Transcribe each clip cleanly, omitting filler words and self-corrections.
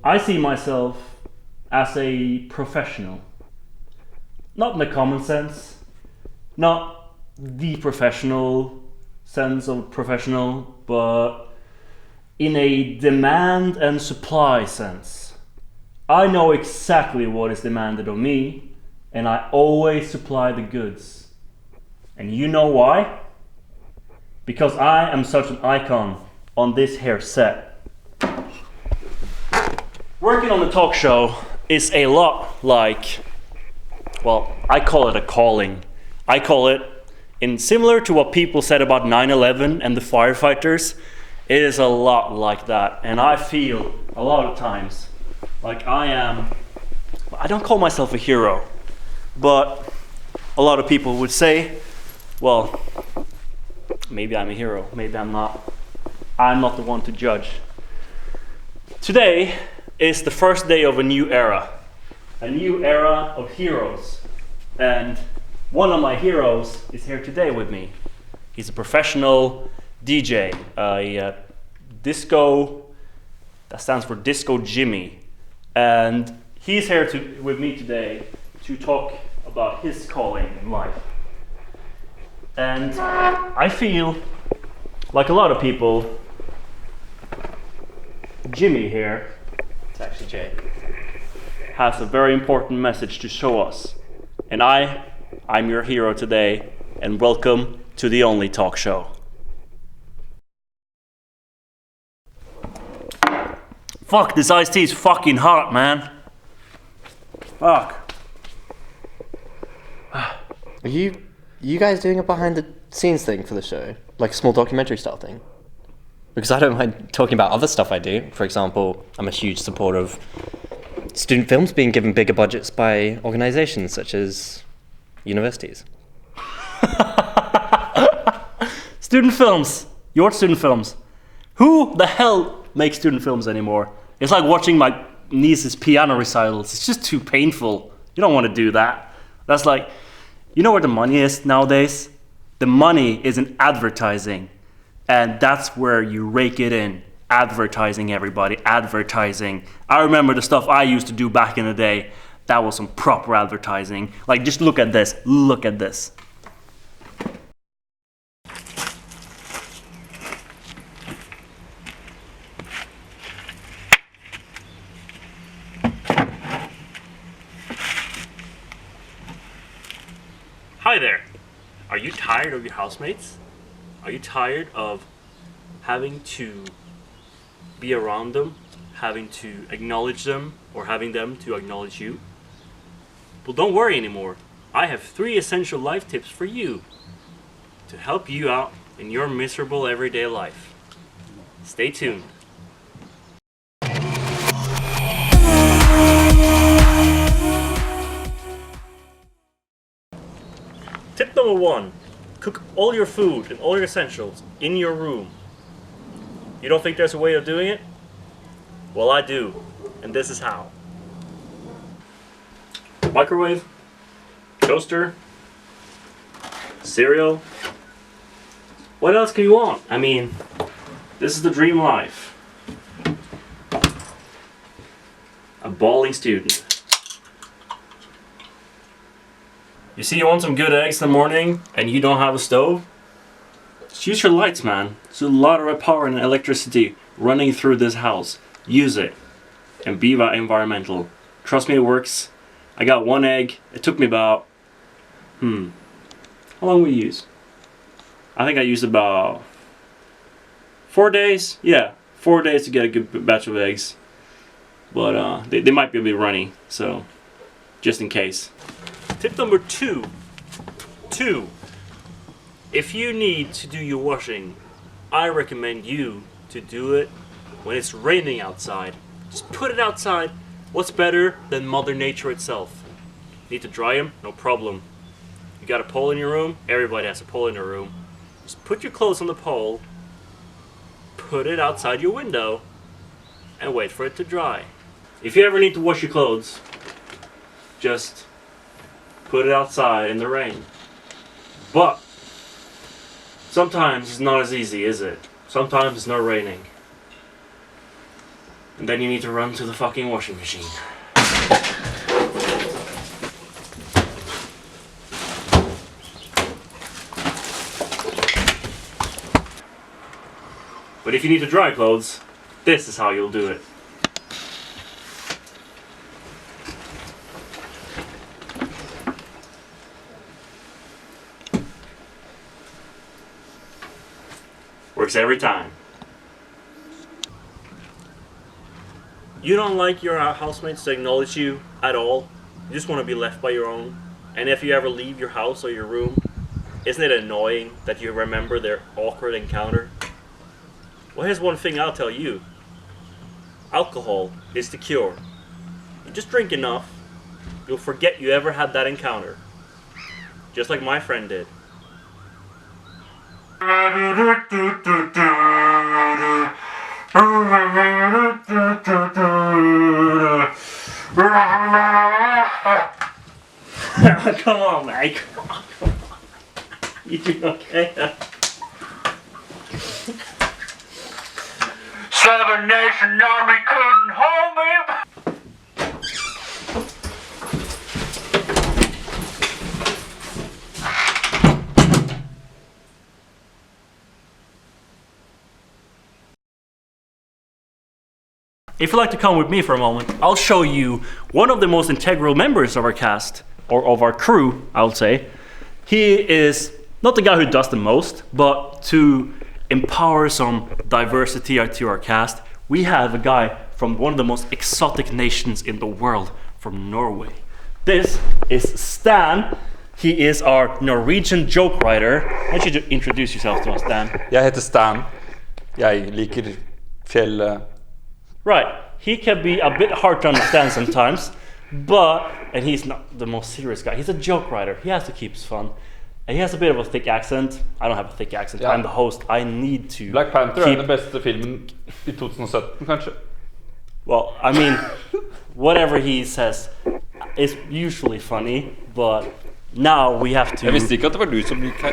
I see myself as a professional. Not in the common sense, not the professional sense of professional, but in a demand and supply sense. I know exactly what is demanded of me, and I always supply the goods. And you know why? Because I am such an icon on this here set. Working on the talk show is a lot like, well, I call it a calling. I call it, in similar to what people said about 9/11 and the firefighters, it is a lot like that. And I feel a lot of times like I don't call myself a hero, but a lot of people would say, well, maybe I'm a hero, maybe I'm not. I'm not the one to judge. Today is the first day of a new era of heroes. And one of my heroes is here today with me. He's a professional DJ, disco, that stands for Disco Jimmy. And he's here with me today to talk about his calling in life. And I feel like a lot of people, Jimmy here, it's actually Jay, has a very important message to show us. And I'm your hero today, and welcome to the Only Talkshow. Fuck, this iced tea is fucking hot, man. Fuck. Are you guys doing a behind the scenes thing for the show? Like a small documentary style thing? Because I don't mind talking about other stuff I do. For example, I'm a huge supporter of student films being given bigger budgets by organizations such as universities. Student films. Your student films. Who the hell makes student films anymore? It's like watching my niece's piano recitals. It's just too painful. You don't want to do that. That's like, you know where the money is nowadays? The money is in advertising. And that's where you rake it in. Advertising, everybody. Advertising. I remember the stuff I used to do back in the day. That was some proper advertising. Like, just look at this. Look at this. Hi there. Are you tired of your housemates? Are you tired of having to be around them, having to acknowledge them, or having them to acknowledge you? Well, don't worry anymore. I have 3 essential life tips for you to help you out in your miserable everyday life. Stay tuned. Tip number 1. Cook all your food and all your essentials in your room. You don't think there's a way of doing it? Well, I do, and this is how. Microwave, toaster, cereal. What else can you want? I mean, this is the dream life. A balling student. You see, you want some good eggs in the morning and you don't have a stove? Just use your lights, man. There's a lot of power and electricity running through this house. Use it and be environmental. Trust me, it works. I got 1 egg. It took me about, how long we use? I think I used about 4 days. Yeah, 4 days to get a good batch of eggs. But they might be a bit runny, so just in case. Tip number 2. If you need to do your washing, I recommend you to do it when it's raining outside. Just put it outside. What's better than Mother Nature itself? Need to dry them? No problem. You got a pole in your room? Everybody has a pole in their room. Just put your clothes on the pole, put it outside your window, and wait for it to dry. If you ever need to wash your clothes, just put it outside in the rain. But sometimes it's not as easy, is it? Sometimes it's not raining. And then you need to run to the fucking washing machine. But if you need to dry clothes, this is how you'll do it. Works every time. You don't like your housemates to acknowledge you at all. You just want to be left by your own. And if you ever leave your house or your room, isn't it annoying that you remember their awkward encounter? Well, here's one thing I'll tell you. Alcohol is the cure. You just drink enough, you'll forget you ever had that encounter. Just like my friend did. Come on, mate. Come on. You doing okay? Seven Nation Army couldn't hold me. If you'd like to come with me for a moment, I'll show you one of the most integral members of our cast, or of our crew, I would say. He is not the guy who does the most, but to empower some diversity to our cast, we have a guy from one of the most exotic nations in the world, from Norway. This is Stan. He is our Norwegian joke writer. Why don't you introduce yourself to us, Stan? Jeg heter Stan. Jeg liker fjell. Right, he can be a bit hard to understand sometimes, and he's not the most serious guy. He's a joke writer. He has to keep it fun. And he has a bit of a thick accent. I don't have a thick accent. Yeah. I'm the host. I need to Black Panther den beste filmen I 2017, kanskje. Well, I mean, whatever he says is usually funny, but now we have to... Jeg visste ikke at det var du som gikk her.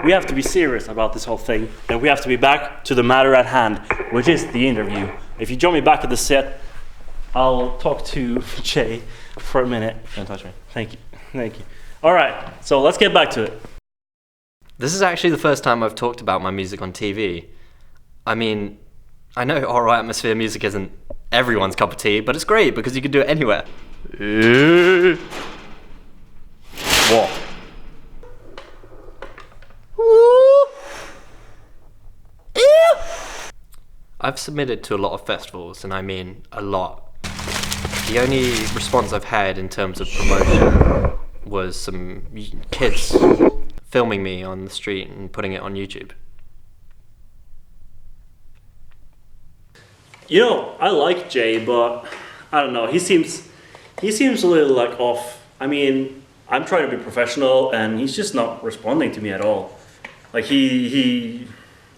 We have to be serious about this whole thing, and we have to be back to the matter at hand, which is the interview. If you join me back at the set, I'll talk to Jay for a minute. Don't touch me. Thank you. Thank you. All right, so let's get back to it. This is actually the first time I've talked about my music on TV. I mean, I know alright atmosphere music isn't everyone's cup of tea, but it's great because you can do it anywhere. What? I've submitted to a lot of festivals, and I mean a lot. The only response I've had in terms of promotion was some kids filming me on the street and putting it on YouTube. You know, I like Jay, but I don't know. He seems a little like off. I mean, I'm trying to be professional, and he's just not responding to me at all. Like he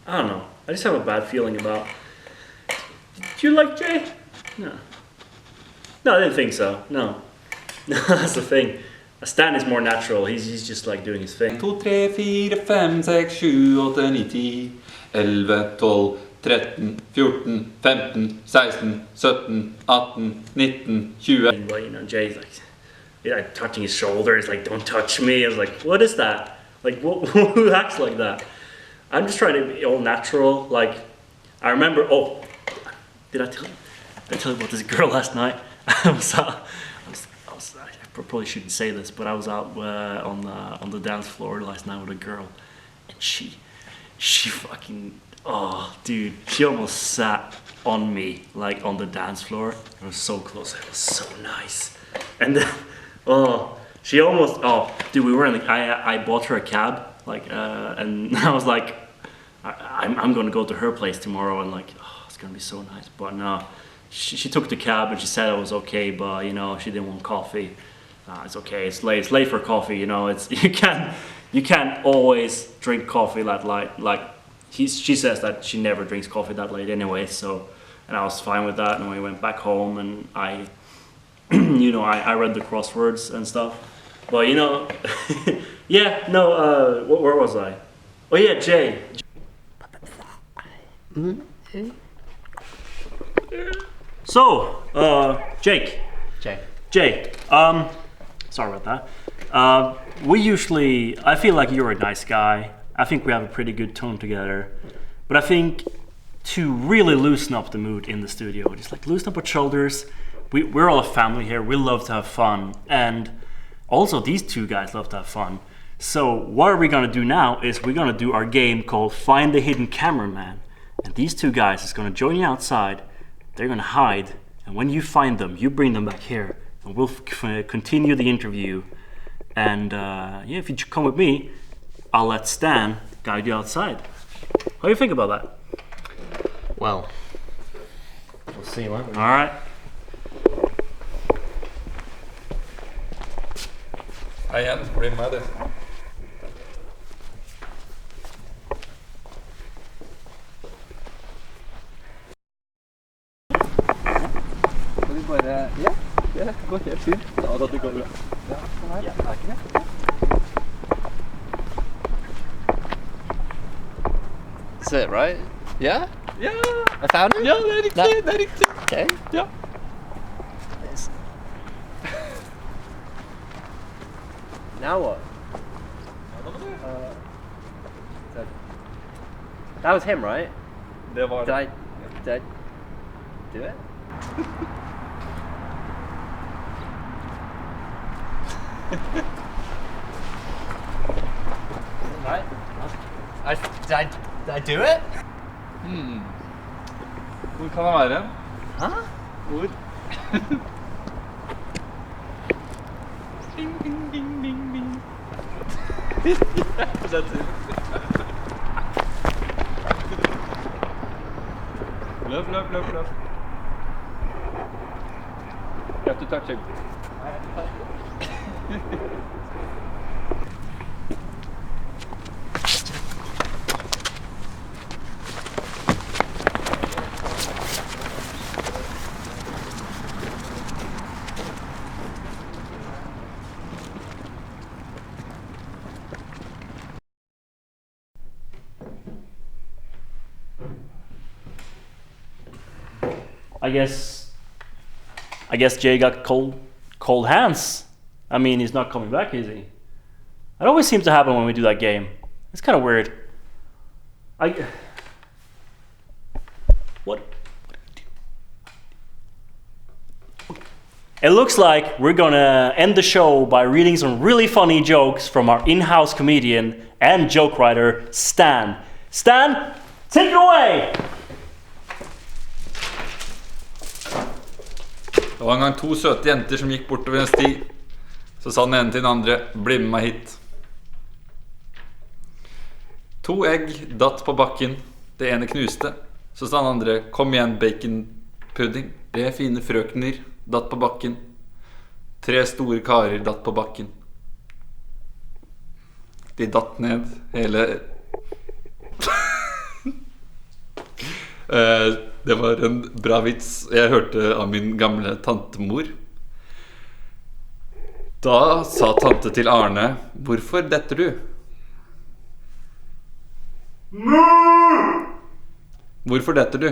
I don't know. I just have a bad feeling about. Do you like Jay? No, I didn't think so. No, that's the thing. Stan is more natural. He's just like doing his thing. 2, 3, 4, 5, 6, 7, 8, 9, 10, 11, 12, 13, 14, 15, 16, 17, 18, 19, 20. But you know, Jay's like touching his shoulder. He's like, "Don't touch me." I was like, "What is that? Like, who acts like that?" I'm just trying to be all natural. Like, I remember. Oh, did I tell you about this girl last night? I probably shouldn't say this, but I was out on the dance floor last night with a girl, and she fucking, oh dude, she almost sat on me, like on the dance floor. It was so close. It was so nice. And then, she almost, dude, we were in I bought her a cab, like, and I was like, I'm gonna go to her place tomorrow, and like, it's gonna be so nice. But no, she took the cab and she said it was okay, but you know, she didn't want coffee. It's okay. It's late for coffee. You know, you can't always drink coffee that late. Like she says that she never drinks coffee that late anyway. So, and I was fine with that. And we went back home, and I read the crosswords and stuff. But you know, yeah, no. Where was I? Oh yeah, Jay. So, Jake. Jay, sorry about that. I feel like you're a nice guy. I think we have a pretty good tone together. But I think to really loosen up the mood in the studio, just like loosen up our shoulders. We're all a family here. We love to have fun. And also these two guys love to have fun. So what are we gonna do now is we're gonna do our game called Find the Hidden Cameraman. And these two guys is gonna join you outside. They're gonna hide. And when you find them, you bring them back here. And we'll continue the interview. And if you come with me, I'll let Stan guide you outside. How do you think about that? Well, we'll see, won't we? All right. Hei igjen, bli med det. Skal vi bare... Ja, det går helt fint. Ja, det går bra. Ja, sånn her. Ja, er ikke det? That's it, right? Yeah? Ja! I found it? Ja, det er riktig, det er riktig. Okay. Ja. Yes. Now what? That was him, right? Det var Did det. I do it? Right? Did I do it? Hvor kan han være? Huh? Hvor? Ding, ding, ding, ding, ding. That's it. Love. You have to touch him. I guess Jay got cold hands. I mean, he's not coming back, is he? It always seems to happen when we do that game. It's kind of weird. What? It looks like we're gonna end the show by reading some really funny jokes from our in-house comedian and joke writer, Stan. Stan, take it away! Det var en gang to søte jenter som gikk bortover en sti. Så sa den ene til den andre, bli med meg hit. To egg datt på bakken. Det ene knuste. Så sa den andre, kom igjen baconpudding. 3 fine frøkner datt på bakken. 3 store karer datt på bakken. De datt ned hele... Det var en bra vits jeg hørte av min gamle tantemor. Da sa tante til Arne, hvorfor detter du? Hvorfor detter du?